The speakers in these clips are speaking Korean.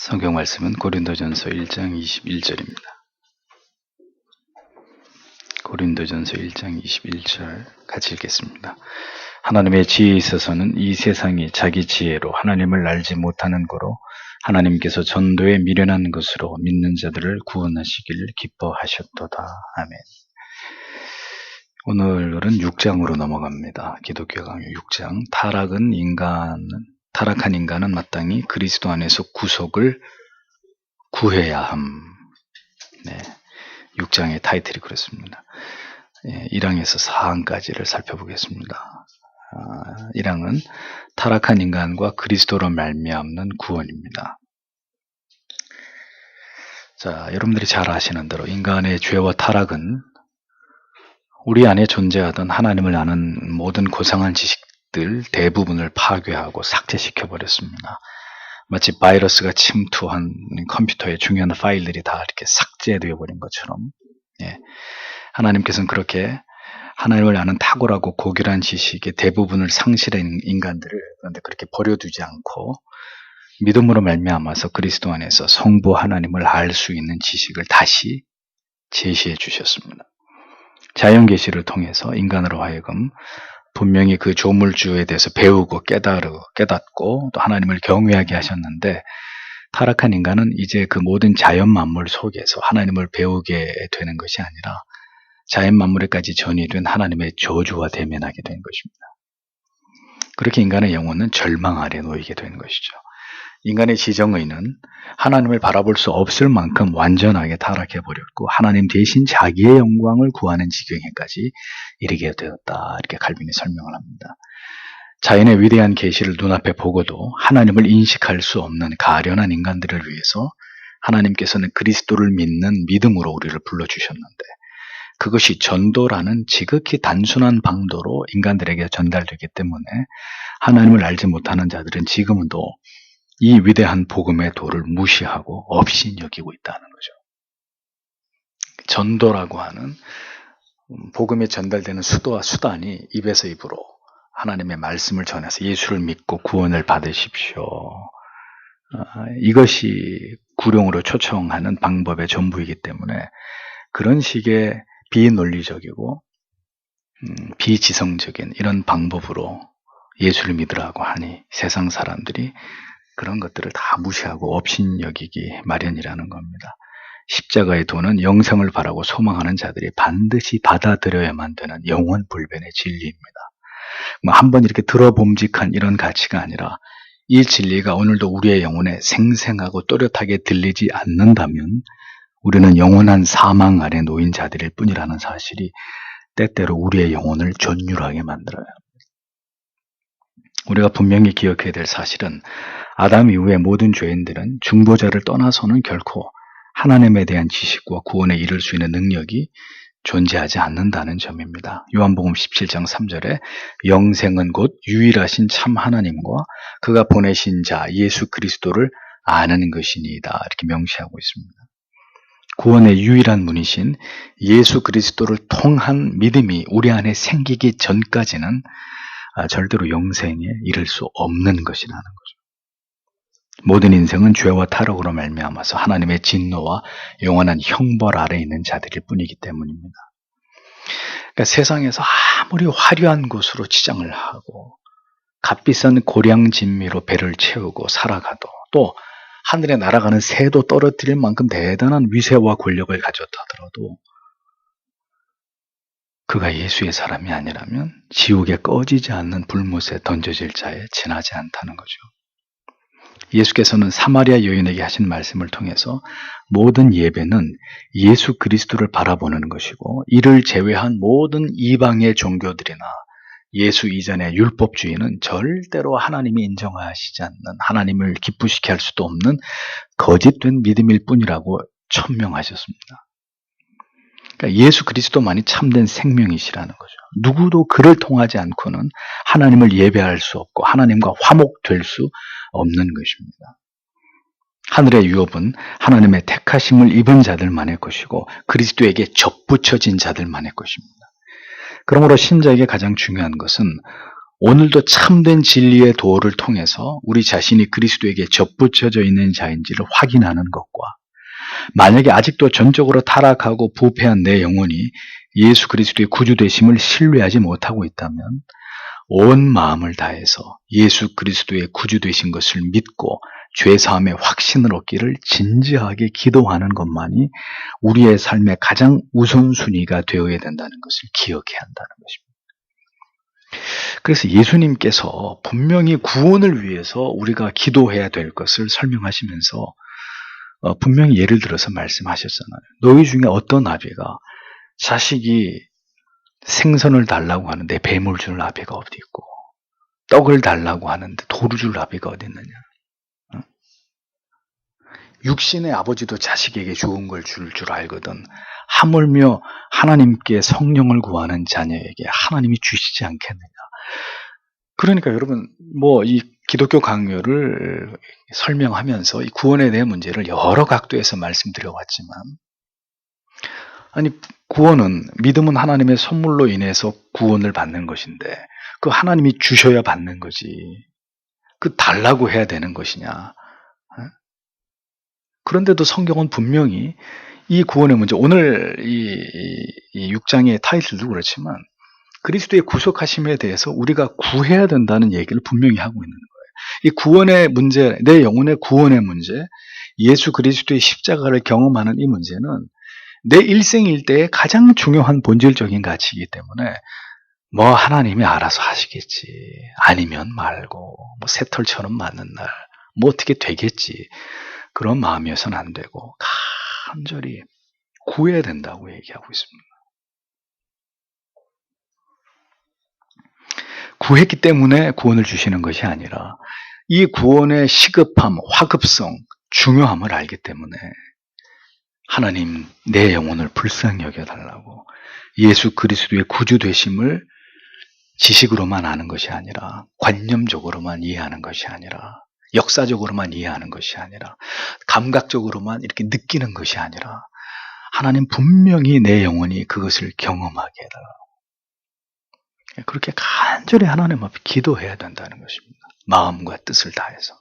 성경 말씀은 고린도전서 1장 21절입니다. 고린도전서 1장 21절 같이 읽겠습니다. 하나님의 지혜에 있어서는 이 세상이 자기 지혜로 하나님을 알지 못하는 거로 하나님께서 전도에 미련한 것으로 믿는 자들을 구원하시기를 기뻐하셨도다. 아멘. 오늘은 6장으로 넘어갑니다. 기독교 강요 6장. 타락한 인간은 마땅히 그리스도 안에서 구속을 구해야 함. 네, 6장의 타이틀이 그렇습니다. 1항에서 4항까지를 살펴보겠습니다. 1항은 타락한 인간과 그리스도로 말미암는 구원입니다. 자, 여러분들이 잘 아시는 대로 인간의 죄와 타락은 우리 안에 존재하던 하나님을 아는 모든 고상한 지식들 대부분을 파괴하고 삭제시켜 버렸습니다. 마치 바이러스가 침투한 컴퓨터의 중요한 파일들이 다 이렇게 삭제되어 버린 것처럼, 하나님께서는 그렇게 하나님을 아는 탁월하고 고결한 지식의 대부분을 상실한 인간들을 그런데 그렇게 버려두지 않고 믿음으로 말미암아서 그리스도 안에서 성부 하나님을 알 수 있는 지식을 다시 제시해 주셨습니다. 자연계시를 통해서 인간으로 하여금 분명히 그 조물주에 대해서 배우고 깨닫고 또 하나님을 경외하게 하셨는데, 타락한 인간은 이제 그 모든 자연 만물 속에서 하나님을 배우게 되는 것이 아니라 자연 만물에까지 전이된 하나님의 저주와 대면하게 된 것입니다. 그렇게 인간의 영혼은 절망 아래 놓이게 되는 것이죠. 인간의 지정의는 하나님을 바라볼 수 없을 만큼 완전하게 타락해버렸고 하나님 대신 자기의 영광을 구하는 지경에까지 이르게 되었다. 이렇게 칼빈이 설명을 합니다. 자연의 위대한 계시를 눈앞에 보고도 하나님을 인식할 수 없는 가련한 인간들을 위해서 하나님께서는 그리스도를 믿는 믿음으로 우리를 불러주셨는데, 그것이 전도라는 지극히 단순한 방도로 인간들에게 전달되기 때문에 하나님을 알지 못하는 자들은 지금도 이 위대한 복음의 도를 무시하고 업신여기고 있다는 거죠. 전도라고 하는 복음에 전달되는 수도와 수단이 입에서 입으로 하나님의 말씀을 전해서 예수를 믿고 구원을 받으십시오. 이것이 구령으로 초청하는 방법의 전부이기 때문에 그런 식의 비논리적이고 비지성적인 이런 방법으로 예수를 믿으라고 하니 세상 사람들이 그런 것들을 다 무시하고 업신여기기 마련이라는 겁니다. 십자가의 도는 영생을 바라고 소망하는 자들이 반드시 받아들여야만 되는 영원불변의 진리입니다. 한번 이렇게 들어봄직한 이런 가치가 아니라 이 진리가 오늘도 우리의 영혼에 생생하고 또렷하게 들리지 않는다면 우리는 영원한 사망 아래 놓인 자들일 뿐이라는 사실이 때때로 우리의 영혼을 존율하게 만들어요. 우리가 분명히 기억해야 될 사실은 아담 이후의 모든 죄인들은 중보자를 떠나서는 결코 하나님에 대한 지식과 구원에 이를 수 있는 능력이 존재하지 않는다는 점입니다. 요한복음 17장 3절에 영생은 곧 유일하신 참 하나님과 그가 보내신 자 예수 그리스도를 아는 것이니이다. 이렇게 명시하고 있습니다. 구원의 유일한 문이신 예수 그리스도를 통한 믿음이 우리 안에 생기기 전까지는 절대로 영생에 이를 수 없는 것이라는 거죠. 모든 인생은 죄와 타락으로 말미암아서 하나님의 진노와 영원한 형벌 아래 있는 자들일 뿐이기 때문입니다. 그러니까 세상에서 아무리 화려한 곳으로 치장을 하고 값비싼 고량진미로 배를 채우고 살아가도 또 하늘에 날아가는 새도 떨어뜨릴 만큼 대단한 위세와 권력을 가졌다 하더라도 그가 예수의 사람이 아니라면 지옥에 꺼지지 않는 불못에 던져질 자에 지나지 않다는 거죠. 예수께서는 사마리아 여인에게 하신 말씀을 통해서 모든 예배는 예수 그리스도를 바라보는 것이고 이를 제외한 모든 이방의 종교들이나 예수 이전의 율법주의는 절대로 하나님이 인정하시지 않는, 하나님을 기쁘시게 할 수도 없는 거짓된 믿음일 뿐이라고 천명하셨습니다. 그러니까 예수 그리스도만이 참된 생명이시라는 거죠. 누구도 그를 통하지 않고는 하나님을 예배할 수 없고 하나님과 화목될 수 없는 것입니다. 하늘의 유업은 하나님의 택하심을 입은 자들만의 것이고 그리스도에게 접붙여진 자들만의 것입니다. 그러므로 신자에게 가장 중요한 것은 오늘도 참된 진리의 도를 통해서 우리 자신이 그리스도에게 접붙여져 있는 자인지를 확인하는 것과 만약에 아직도 전적으로 타락하고 부패한 내 영혼이 예수 그리스도의 구주 되심을 신뢰하지 못하고 있다면 온 마음을 다해서 예수 그리스도의 구주 되신 것을 믿고 죄사함의 확신을 얻기를 진지하게 기도하는 것만이 우리의 삶의 가장 우선순위가 되어야 된다는 것을 기억해야 한다는 것입니다. 그래서 예수님께서 분명히 구원을 위해서 우리가 기도해야 될 것을 설명하시면서 분명히 예를 들어서 말씀하셨잖아요. 너희 중에 어떤 아비가 자식이 생선을 달라고 하는데 뱀을 줄 아비가 어디 있고 떡을 달라고 하는데 돌을 줄 아비가 어디 있느냐. 육신의 아버지도 자식에게 좋은 걸 줄 알거든 하물며 하나님께 성령을 구하는 자녀에게 하나님이 주시지 않겠느냐. 그러니까 여러분 이 기독교 강요를 설명하면서 이 구원에 대한 문제를 여러 각도에서 말씀드려왔지만 구원은 믿음은 하나님의 선물로 인해서 구원을 받는 것인데 그 하나님이 주셔야 받는 거지. 그 달라고 해야 되는 것이냐. 그런데도 성경은 분명히 이 구원의 문제, 오늘 이 6장의 타이틀도 그렇지만 그리스도의 구속하심에 대해서 우리가 구해야 된다는 얘기를 분명히 하고 있는 거예요. 이 구원의 문제, 내 영혼의 구원의 문제, 예수 그리스도의 십자가를 경험하는 이 문제는 내 일생일대의 가장 중요한 본질적인 가치이기 때문에 하나님이 알아서 하시겠지. 아니면 말고 새털처럼 맞는 날 어떻게 되겠지. 그런 마음이어서는 안 되고 간절히 구해야 된다고 얘기하고 있습니다. 구했기 때문에 구원을 주시는 것이 아니라 이 구원의 시급함, 화급성, 중요함을 알기 때문에 하나님 내 영혼을 불쌍히 여겨달라고 예수 그리스도의 구주 되심을 지식으로만 아는 것이 아니라 관념적으로만 이해하는 것이 아니라 역사적으로만 이해하는 것이 아니라 감각적으로만 이렇게 느끼는 것이 아니라 하나님 분명히 내 영혼이 그것을 경험하게 해달라고 그렇게 간절히 하나님 앞에 기도해야 된다는 것입니다. 마음과 뜻을 다해서.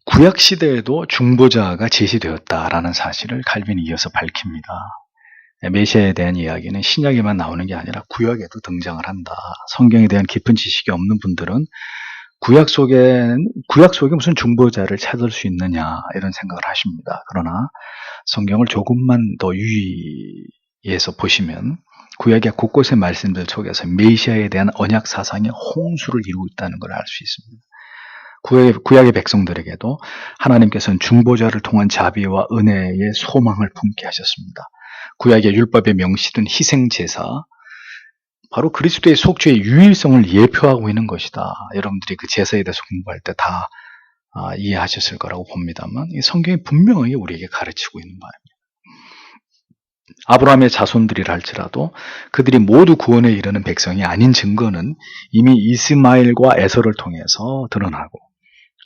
구약시대에도 중보자가 제시되었다라는 사실을 칼빈이 이어서 밝힙니다. 메시아에 대한 이야기는 신약에만 나오는 게 아니라 구약에도 등장을 한다. 성경에 대한 깊은 지식이 없는 분들은 구약 속에 무슨 중보자를 찾을 수 있느냐 이런 생각을 하십니다. 그러나 성경을 조금만 더 유의해서 보시면 구약의 곳곳의 말씀들 속에서 메시아에 대한 언약 사상의 홍수를 이루고 있다는 걸 알 수 있습니다. 구약의 백성들에게도 하나님께서는 중보자를 통한 자비와 은혜의 소망을 품게 하셨습니다. 구약의 율법에 명시된 희생제사, 바로 그리스도의 속죄의 유일성을 예표하고 있는 것이다. 여러분들이 그 제사에 대해서 공부할 때 다 이해하셨을 거라고 봅니다만 이 성경이 분명하게 우리에게 가르치고 있는 바입니다. 아브라함의 자손들이라 할지라도 그들이 모두 구원에 이르는 백성이 아닌 증거는 이미 이스마엘과 에서를 통해서 드러나고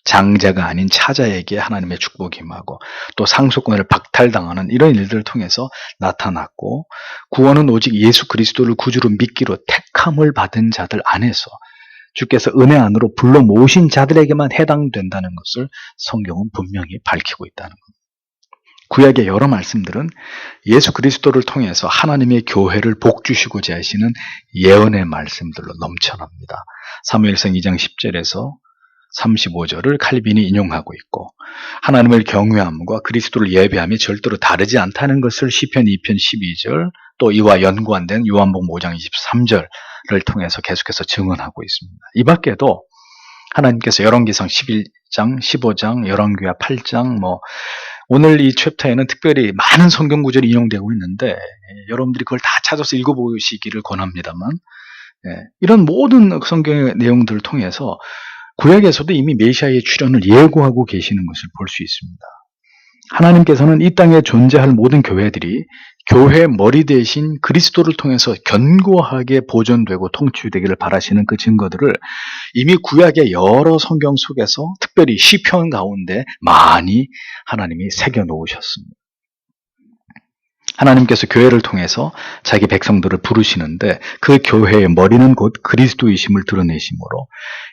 장자가 아닌 차자에게 하나님의 축복이 임하고 또 상속권을 박탈당하는 이런 일들을 통해서 나타났고 구원은 오직 예수 그리스도를 구주로 믿기로 택함을 받은 자들 안에서 주께서 은혜 안으로 불러 모으신 자들에게만 해당된다는 것을 성경은 분명히 밝히고 있다는 겁니다. 구약의 여러 말씀들은 예수 그리스도를 통해서 하나님의 교회를 복주시고자 하시는 예언의 말씀들로 넘쳐납니다. 사무엘상 2장 10절에서 35절을 칼빈이 인용하고 있고 하나님을 경외함과 그리스도를 예배함이 절대로 다르지 않다는 것을 시편 2편 12절 또 이와 연관된 요한복음 5장 23절을 통해서 계속해서 증언하고 있습니다. 이 밖에도 하나님께서 열왕기상 11장, 15장, 열왕기하 8장 오늘 이 챕터에는 특별히 많은 성경 구절이 인용되고 있는데 여러분들이 그걸 다 찾아서 읽어보시기를 권합니다만 이런 모든 성경의 내용들을 통해서 구약에서도 이미 메시아의 출현을 예고하고 계시는 것을 볼 수 있습니다. 하나님께서는 이 땅에 존재할 모든 교회들이 교회 머리 대신 그리스도를 통해서 견고하게 보존되고 통치되기를 바라시는 그 증거들을 이미 구약의 여러 성경 속에서 특별히 시편 가운데 많이 하나님이 새겨 놓으셨습니다. 하나님께서 교회를 통해서 자기 백성들을 부르시는데 그 교회의 머리는 곧 그리스도이심을 드러내심으로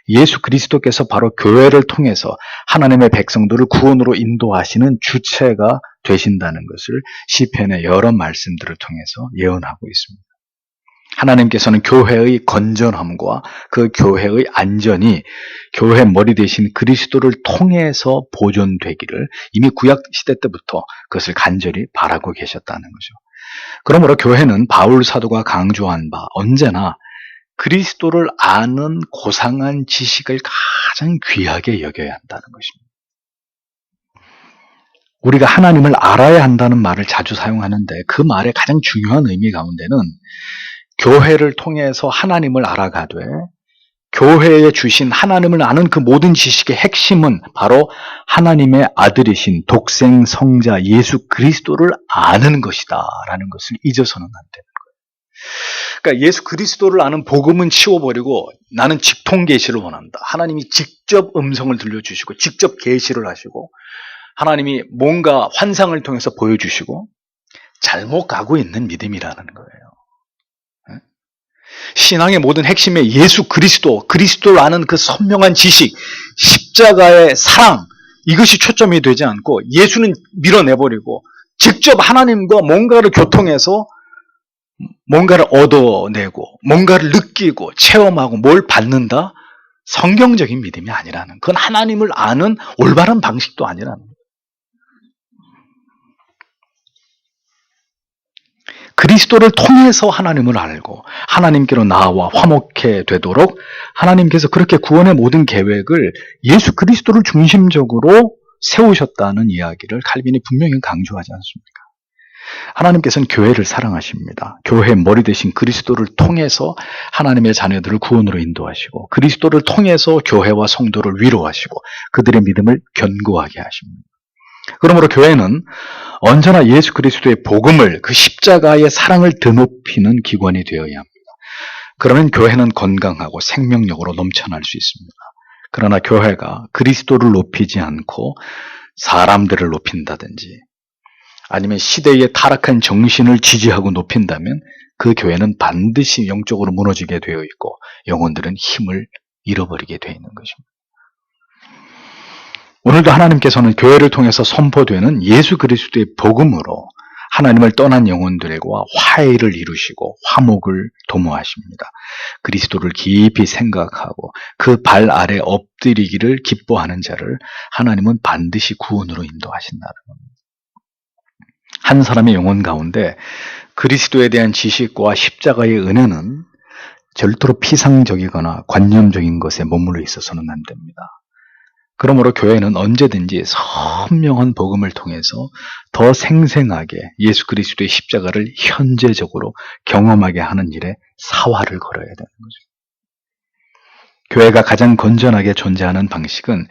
예수 그리스도께서 바로 교회를 통해서 하나님의 백성들을 구원으로 인도하시는 주체가 되신다는 것을 시편의 여러 말씀들을 통해서 예언하고 있습니다. 하나님께서는 교회의 건전함과 그 교회의 안전이 교회 머리 대신 그리스도를 통해서 보존되기를 이미 구약 시대 때부터 그것을 간절히 바라고 계셨다는 거죠. 그러므로 교회는 바울 사도가 강조한 바 언제나 그리스도를 아는 고상한 지식을 가장 귀하게 여겨야 한다는 것입니다. 우리가 하나님을 알아야 한다는 말을 자주 사용하는데 그 말의 가장 중요한 의미 가운데는 교회를 통해서 하나님을 알아가되 교회에 주신 하나님을 아는 그 모든 지식의 핵심은 바로 하나님의 아들이신 독생 성자 예수 그리스도를 아는 것이다 라는 것을 잊어서는 안 되는 거예요. 그러니까 예수 그리스도를 아는 복음은 치워버리고 나는 직통 계시를 원한다. 하나님이 직접 음성을 들려주시고 직접 계시를 하시고 하나님이 뭔가 환상을 통해서 보여주시고 잘못 가고 있는 믿음이라는 거예요. 신앙의 모든 핵심에 예수 그리스도를 아는 그 선명한 지식, 십자가의 사랑, 이것이 초점이 되지 않고 예수는 밀어내버리고 직접 하나님과 뭔가를 교통해서 뭔가를 얻어내고 뭔가를 느끼고 체험하고 뭘 받는다? 성경적인 믿음이 아니라는, 그건 하나님을 아는 올바른 방식도 아니라는 거예요. 그리스도를 통해서 하나님을 알고 하나님께로 나와 화목해 되도록 하나님께서 그렇게 구원의 모든 계획을 예수 그리스도를 중심적으로 세우셨다는 이야기를 칼빈이 분명히 강조하지 않습니까? 하나님께서는 교회를 사랑하십니다. 교회의 머리 대신 그리스도를 통해서 하나님의 자녀들을 구원으로 인도하시고 그리스도를 통해서 교회와 성도를 위로하시고 그들의 믿음을 견고하게 하십니다. 그러므로 교회는 언제나 예수 그리스도의 복음을, 그 십자가의 사랑을 드높이는 기관이 되어야 합니다. 그러면 교회는 건강하고 생명력으로 넘쳐날 수 있습니다. 그러나 교회가 그리스도를 높이지 않고 사람들을 높인다든지 아니면 시대의 타락한 정신을 지지하고 높인다면 그 교회는 반드시 영적으로 무너지게 되어 있고 영혼들은 힘을 잃어버리게 되어 있는 것입니다. 오늘도 하나님께서는 교회를 통해서 선포되는 예수 그리스도의 복음으로 하나님을 떠난 영혼들과 화해를 이루시고 화목을 도모하십니다. 그리스도를 깊이 생각하고 그 발 아래 엎드리기를 기뻐하는 자를 하나님은 반드시 구원으로 인도하신다는 겁니다. 한 사람의 영혼 가운데 그리스도에 대한 지식과 십자가의 은혜는 절대로 피상적이거나 관념적인 것에 머물러 있어서는 안 됩니다. 그러므로 교회는 언제든지 선명한 복음을 통해서 더 생생하게 예수 그리스도의 십자가를 현재적으로 경험하게 하는 일에 사활을 걸어야 되는 거죠. 교회가 가장 건전하게 존재하는 방식은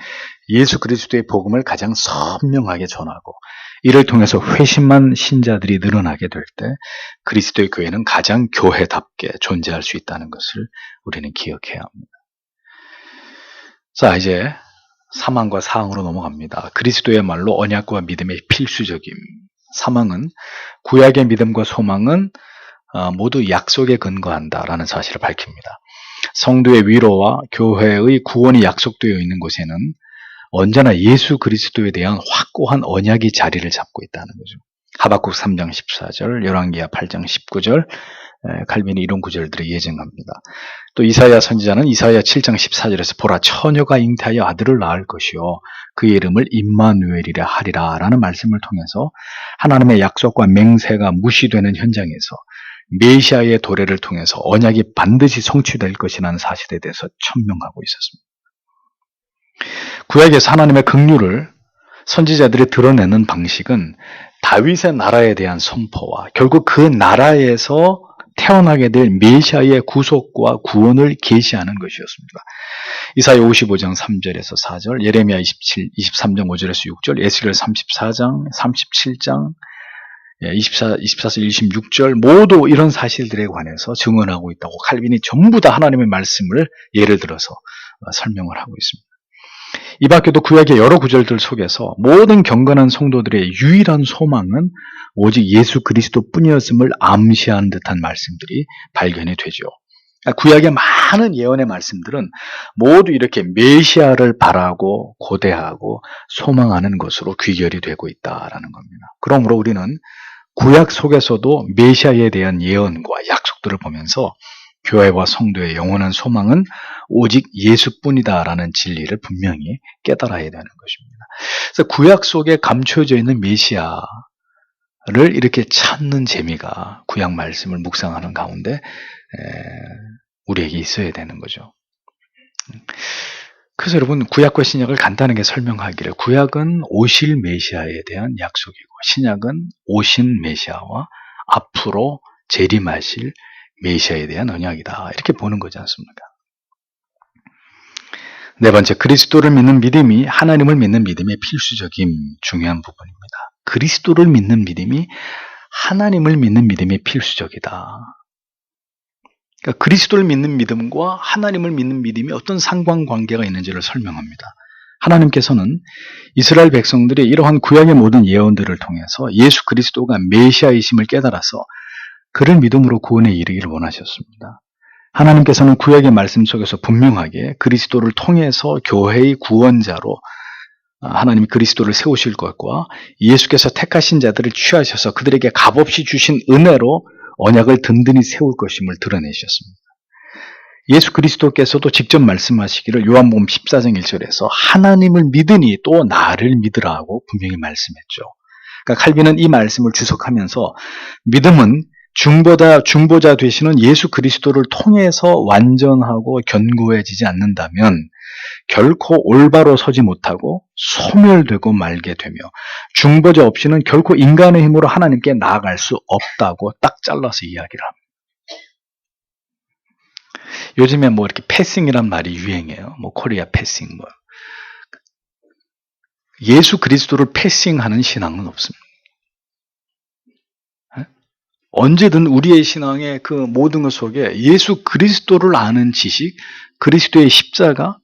예수 그리스도의 복음을 가장 선명하게 전하고 이를 통해서 회심한 신자들이 늘어나게 될 때 그리스도의 교회는 가장 교회답게 존재할 수 있다는 것을 우리는 기억해야 합니다. 자, 이제 사망과 사항으로 넘어갑니다. 그리스도의 말로 언약과 믿음의 필수적임. 사망은 구약의 믿음과 소망은 모두 약속에 근거한다라는 사실을 밝힙니다. 성도의 위로와 교회의 구원이 약속되어 있는 곳에는 언제나 예수 그리스도에 대한 확고한 언약이 자리를 잡고 있다는 거죠. 하박국 3장 14절, 열왕기하 8장 19절, 칼빈이 이런 구절들을 예증합니다. 또 이사야 선지자는 이사야 7장 14절에서 보라 처녀가 잉태하여 아들을 낳을 것이요 그의 이름을 임마누엘이라 하리라 라는 말씀을 통해서 하나님의 약속과 맹세가 무시되는 현장에서 메시아의 도래를 통해서 언약이 반드시 성취될 것이라는 사실에 대해서 천명하고 있었습니다. 구약에서 하나님의 긍휼을 선지자들이 드러내는 방식은 다윗의 나라에 대한 선포와 결국 그 나라에서 태어나게 될 메시아의 구속과 구원을 계시하는 것이었습니다. 이사야 55장 3절에서 4절, 예레미야 23장 5절에서 6절, 에스겔 34장, 37장, 24절 26절 모두 이런 사실들에 관해서 증언하고 있다고 칼빈이 전부 다 하나님의 말씀을 예를 들어서 설명을 하고 있습니다. 이 밖에도 구약의 여러 구절들 속에서 모든 경건한 성도들의 유일한 소망은 오직 예수 그리스도뿐이었음을 암시하는 듯한 말씀들이 발견이 되죠. 구약의 많은 예언의 말씀들은 모두 이렇게 메시아를 바라고 고대하고 소망하는 것으로 귀결이 되고 있다라는 겁니다. 그러므로 우리는 구약 속에서도 메시아에 대한 예언과 약속들을 보면서 교회와 성도의 영원한 소망은 오직 예수뿐이다라는 진리를 분명히 깨달아야 되는 것입니다. 그래서 구약 속에 감춰져 있는 메시아를 이렇게 찾는 재미가 구약 말씀을 묵상하는 가운데 우리에게 있어야 되는 거죠. 그래서 여러분, 구약과 신약을 간단하게 설명하기를, 구약은 오실 메시아에 대한 약속이고 신약은 오신 메시아와 앞으로 재림하실 메시아에 대한 언약이다, 이렇게 보는 거지 않습니까? 네 번째, 그리스도를 믿는 믿음이 하나님을 믿는 믿음의 필수적인 중요한 부분입니다. 그리스도를 믿는 믿음이 하나님을 믿는 믿음의 필수적이다. 그러니까 그리스도를 믿는 믿음과 하나님을 믿는 믿음이 어떤 상관관계가 있는지를 설명합니다. 하나님께서는 이스라엘 백성들이 이러한 구약의 모든 예언들을 통해서 예수 그리스도가 메시아이심을 깨달아서 그를 믿음으로 구원에 이르기를 원하셨습니다. 하나님께서는 구약의 말씀 속에서 분명하게 그리스도를 통해서 교회의 구원자로 하나님이 그리스도를 세우실 것과 예수께서 택하신 자들을 취하셔서 그들에게 값없이 주신 은혜로 언약을 든든히 세울 것임을 드러내셨습니다. 예수 그리스도께서도 직접 말씀하시기를 요한복음 14장 1절에서 하나님을 믿으니 또 나를 믿으라고 분명히 말씀했죠. 그러니까 칼빈은 이 말씀을 주석하면서 믿음은 중보자 되시는 예수 그리스도를 통해서 완전하고 견고해지지 않는다면 결코 올바로 서지 못하고 소멸되고 말게 되며 중보자 없이는 결코 인간의 힘으로 하나님께 나아갈 수 없다고 딱 잘라서 이야기를 합니다. 요즘에 뭐 이렇게 패싱이란 말이 유행해요. 뭐 코리아 패싱 뭐. 예수 그리스도를 패싱하는 신앙은 없습니다. 언제든 우리의 신앙의 그 모든 것 속에 예수 그리스도를 아는 지식, 그리스도의 십자가,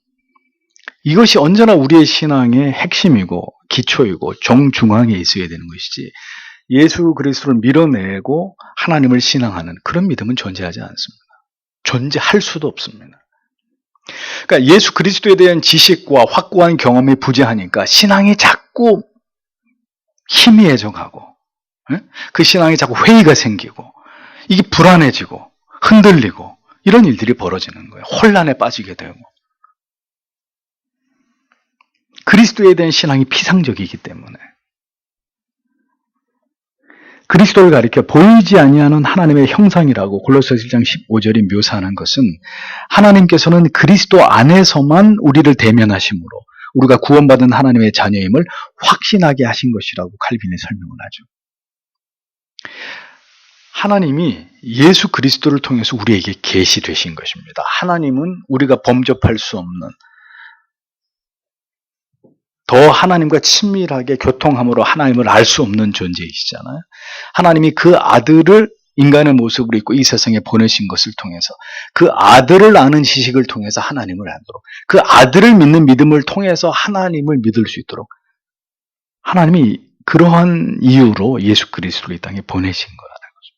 이것이 언제나 우리의 신앙의 핵심이고 기초이고 정중앙에 있어야 되는 것이지, 예수 그리스도를 밀어내고 하나님을 신앙하는 그런 믿음은 존재하지 않습니다. 존재할 수도 없습니다. 그러니까 예수 그리스도에 대한 지식과 확고한 경험이 부재하니까 신앙이 자꾸 희미해져 가고, 그 신앙이 자꾸 회의가 생기고, 이게 불안해지고 흔들리고 이런 일들이 벌어지는 거예요. 혼란에 빠지게 되고. 그리스도에 대한 신앙이 피상적이기 때문에. 그리스도를 가리켜 보이지 아니하는 하나님의 형상이라고 골로새 1장 15절이 묘사하는 것은 하나님께서는 그리스도 안에서만 우리를 대면하심으로 우리가 구원받은 하나님의 자녀임을 확신하게 하신 것이라고 칼빈이 설명을 하죠. 하나님이 예수 그리스도를 통해서 우리에게 계시되신 것입니다. 하나님은 우리가 범접할 수 없는, 더 하나님과 친밀하게 교통함으로 하나님을 알 수 없는 존재이시잖아요. 하나님이 그 아들을 인간의 모습으로 입고 이 세상에 보내신 것을 통해서 그 아들을 아는 지식을 통해서 하나님을 알도록, 그 아들을 믿는 믿음을 통해서 하나님을 믿을 수 있도록 하나님이 그러한 이유로 예수 그리스도를 이 땅에 보내신 거라는 거죠.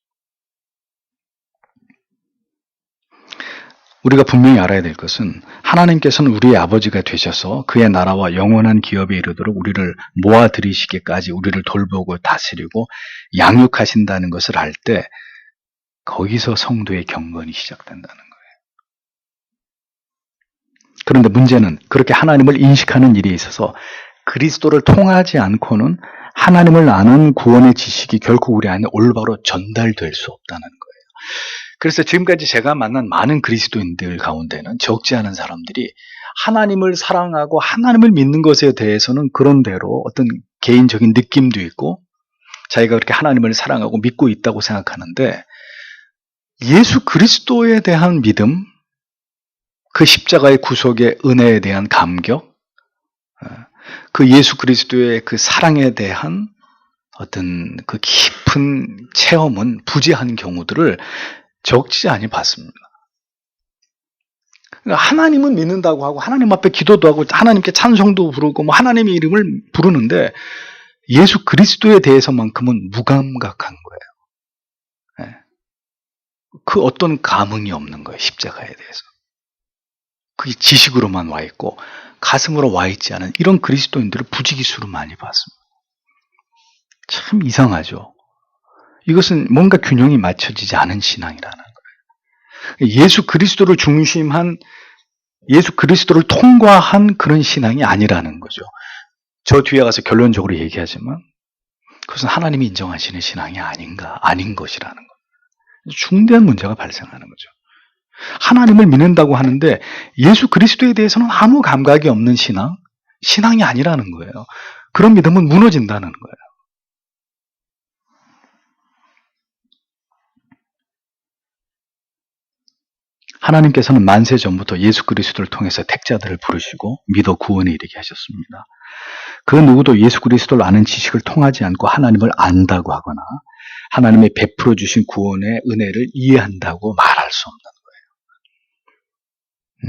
우리가 분명히 알아야 될 것은 하나님께서는 우리의 아버지가 되셔서 그의 나라와 영원한 기업에 이르도록 우리를 모아들이시기까지 우리를 돌보고 다스리고 양육하신다는 것을 알 때 거기서 성도의 경건이 시작된다는 거예요. 그런데 문제는 그렇게 하나님을 인식하는 일에 있어서 그리스도를 통하지 않고는 하나님을 아는 구원의 지식이 결코 우리 안에 올바로 전달될 수 없다는 거예요. 그래서 지금까지 제가 만난 많은 그리스도인들 가운데는 적지 않은 사람들이 하나님을 사랑하고 하나님을 믿는 것에 대해서는 그런대로 어떤 개인적인 느낌도 있고 자기가 그렇게 하나님을 사랑하고 믿고 있다고 생각하는데, 예수 그리스도에 대한 믿음, 그 십자가의 구속의 은혜에 대한 감격, 그 예수 그리스도의 그 사랑에 대한 어떤 그 깊은 체험은 부재한 경우들을 적지 않이 봤습니다. 그러니까 하나님은 믿는다고 하고 하나님 앞에 기도도 하고 하나님께 찬송도 부르고 뭐 하나님의 이름을 부르는데 예수 그리스도에 대해서만큼은 무감각한 거예요. 예. 그 어떤 감흥이 없는 거예요. 십자가에 대해서. 그게 지식으로만 와 있고 가슴으로 와 있지 않은 이런 그리스도인들을 부지기수로 많이 봤습니다. 참 이상하죠. 이것은 뭔가 균형이 맞춰지지 않은 신앙이라는 거예요. 예수 그리스도를 중심한 예수 그리스도를 통과한 그런 신앙이 아니라는 거죠. 저 뒤에 가서 결론적으로 얘기하지만 그것은 하나님이 인정하시는 신앙이 아닌 것이라는 거예요. 중대한 문제가 발생하는 거죠. 하나님을 믿는다고 하는데 예수 그리스도에 대해서는 아무 감각이 없는 신앙이 아니라는 거예요. 그런 믿음은 무너진다는 거예요. 하나님께서는 만세 전부터 예수 그리스도를 통해서 택자들을 부르시고 믿어 구원에 이르게 하셨습니다. 그 누구도 예수 그리스도를 아는 지식을 통하지 않고 하나님을 안다고 하거나 하나님의 베풀어 주신 구원의 은혜를 이해한다고 말할 수 없는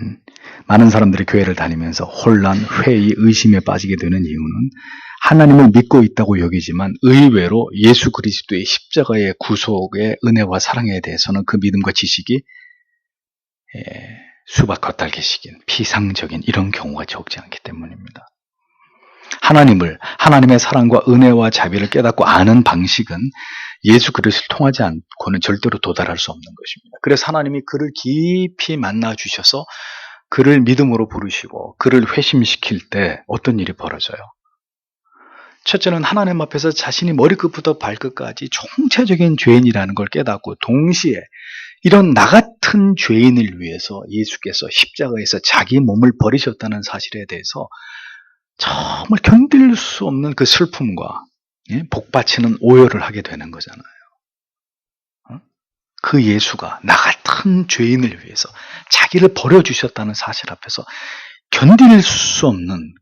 거예요. 많은 사람들이 교회를 다니면서 혼란, 회의, 의심에 빠지게 되는 이유는 하나님을 믿고 있다고 여기지만 의외로 예수 그리스도의 십자가의 구속의 은혜와 사랑에 대해서는 그 믿음과 지식이 수박 겉핥기식인 피상적인 이런 경우가 적지 않기 때문입니다. 하나님의 사랑과 은혜와 자비를 깨닫고 아는 방식은 예수 그리스도를 통하지 않고는 절대로 도달할 수 없는 것입니다. 그래서 하나님이 그를 깊이 만나 주셔서 그를 믿음으로 부르시고 그를 회심시킬 때 어떤 일이 벌어져요? 첫째는 하나님 앞에서 자신이 머리끝부터 발끝까지 총체적인 죄인이라는 걸 깨닫고 동시에 이런 나 같은 죄인을 위해서 예수께서 십자가에서 자기 몸을 버리셨다는 사실에 대해서 정말 견딜 수 없는 그 슬픔과 복받치는 오열을 하게 되는 거잖아요. 그 예수가 나 같은 죄인을 위해서 자기를 버려주셨다는 사실 앞에서 견딜 수 없는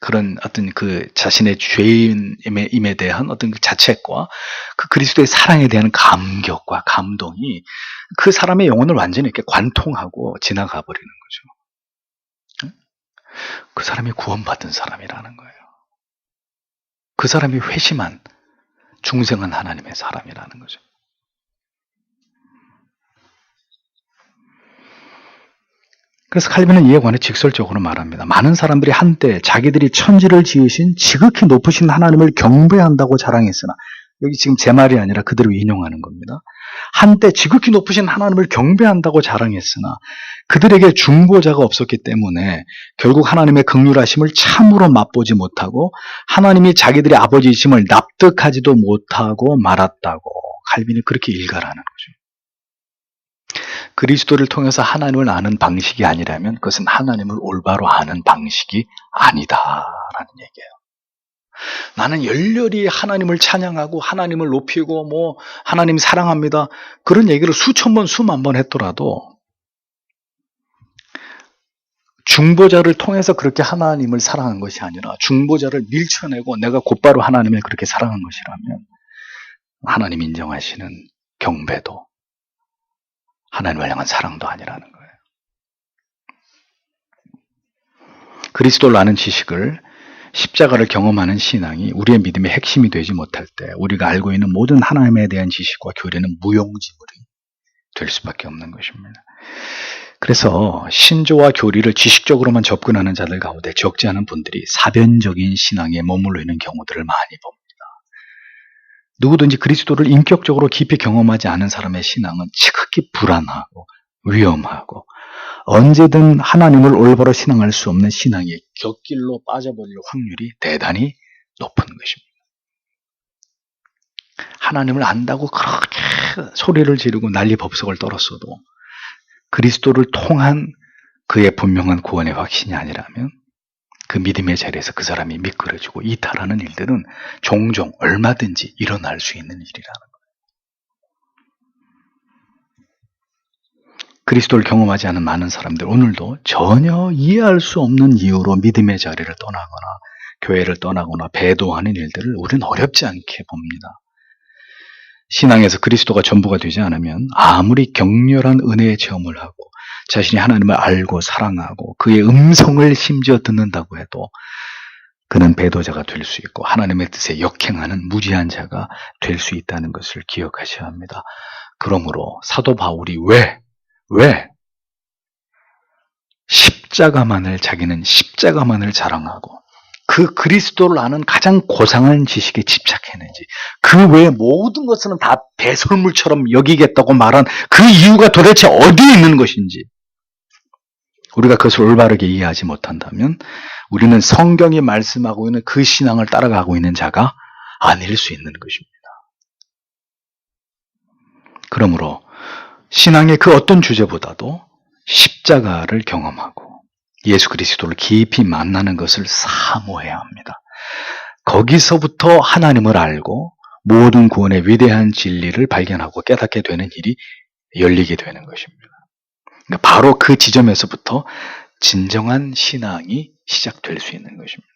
그런 어떤 그 자신의 죄인임에 대한 어떤 그 자책과 그 그리스도의 사랑에 대한 감격과 감동이 그 사람의 영혼을 완전히 이렇게 관통하고 지나가 버리는 거죠. 그 사람이 구원받은 사람이라는 거예요. 그 사람이 회심한 중생한 하나님의 사람이라는 거죠. 그래서 칼빈은 이에 관해 직설적으로 말합니다. 많은 사람들이 한때 자기들이 천지를 지으신 지극히 높으신 하나님을 경배한다고 자랑했으나 여기 지금 제 말이 아니라 그대로 인용하는 겁니다. 한때 지극히 높으신 하나님을 경배한다고 자랑했으나 그들에게 중보자가 없었기 때문에 결국 하나님의 긍휼하심을 참으로 맛보지 못하고 하나님이 자기들의 아버지이심을 납득하지도 못하고 말았다고 칼빈이 그렇게 일가라는 거죠. 그리스도를 통해서 하나님을 아는 방식이 아니라면 그것은 하나님을 올바로 아는 방식이 아니다라는 얘기예요. 나는 열렬히 하나님을 찬양하고 하나님을 높이고 하나님 사랑합니다. 그런 얘기를 수천 번, 수만 번 했더라도 중보자를 통해서 그렇게 하나님을 사랑한 것이 아니라 중보자를 밀쳐내고 내가 곧바로 하나님을 그렇게 사랑한 것이라면 하나님 인정하시는 경배도 하나님을 향한 사랑도 아니라는 거예요. 그리스도를 아는 지식을 십자가를 경험하는 신앙이 우리의 믿음의 핵심이 되지 못할 때 우리가 알고 있는 모든 하나님에 대한 지식과 교리는 무용지물이 될 수밖에 없는 것입니다. 그래서 신조와 교리를 지식적으로만 접근하는 자들 가운데 적지 않은 분들이 사변적인 신앙에 머물러 있는 경우들을 많이 봅니다. 누구든지 그리스도를 인격적으로 깊이 경험하지 않은 사람의 신앙은 지극히 불안하고 위험하고 언제든 하나님을 올바로 신앙할 수 없는 신앙의 곁길로 빠져버릴 확률이 대단히 높은 것입니다. 하나님을 안다고 그렇게 소리를 지르고 난리법석을 떨었어도 그리스도를 통한 그의 분명한 구원의 확신이 아니라면 그 믿음의 자리에서 그 사람이 미끄러지고 이탈하는 일들은 종종 얼마든지 일어날 수 있는 일이라는 거예요. 그리스도를 경험하지 않은 많은 사람들 오늘도 전혀 이해할 수 없는 이유로 믿음의 자리를 떠나거나 교회를 떠나거나 배도하는 일들을 우리는 어렵지 않게 봅니다. 신앙에서 그리스도가 전부가 되지 않으면 아무리 격렬한 은혜의 체험을 하고 자신이 하나님을 알고 사랑하고 그의 음성을 심지어 듣는다고 해도 그는 배도자가 될 수 있고 하나님의 뜻에 역행하는 무지한 자가 될 수 있다는 것을 기억하셔야 합니다. 그러므로 사도 바울이 왜 자기는 십자가만을 자랑하고 그 그리스도를 아는 가장 고상한 지식에 집착했는지, 그 외의 모든 것은 다 배설물처럼 여기겠다고 말한 그 이유가 도대체 어디에 있는 것인지, 우리가 그것을 올바르게 이해하지 못한다면 우리는 성경이 말씀하고 있는 그 신앙을 따라가고 있는 자가 아닐 수 있는 것입니다. 그러므로 신앙의 그 어떤 주제보다도 십자가를 경험하고 예수 그리스도를 깊이 만나는 것을 사모해야 합니다. 거기서부터 하나님을 알고 모든 구원의 위대한 진리를 발견하고 깨닫게 되는 일이 열리게 되는 것입니다. 그러니까 바로 그 지점에서부터 진정한 신앙이 시작될 수 있는 것입니다.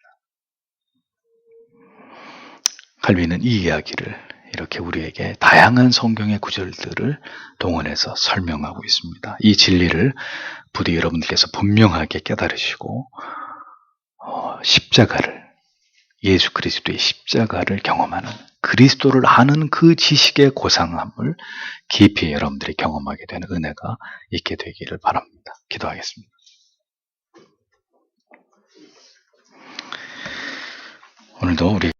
칼빈은 이 이야기를 이렇게 우리에게 다양한 성경의 구절들을 동원해서 설명하고 있습니다. 이 진리를 부디 여러분들께서 분명하게 깨달으시고 십자가를, 예수 그리스도의 십자가를 경험하는, 그리스도를 아는 그 지식의 고상함을 깊이 여러분들이 경험하게 되는 은혜가 있게 되기를 바랍니다. 기도하겠습니다. 오늘도 우리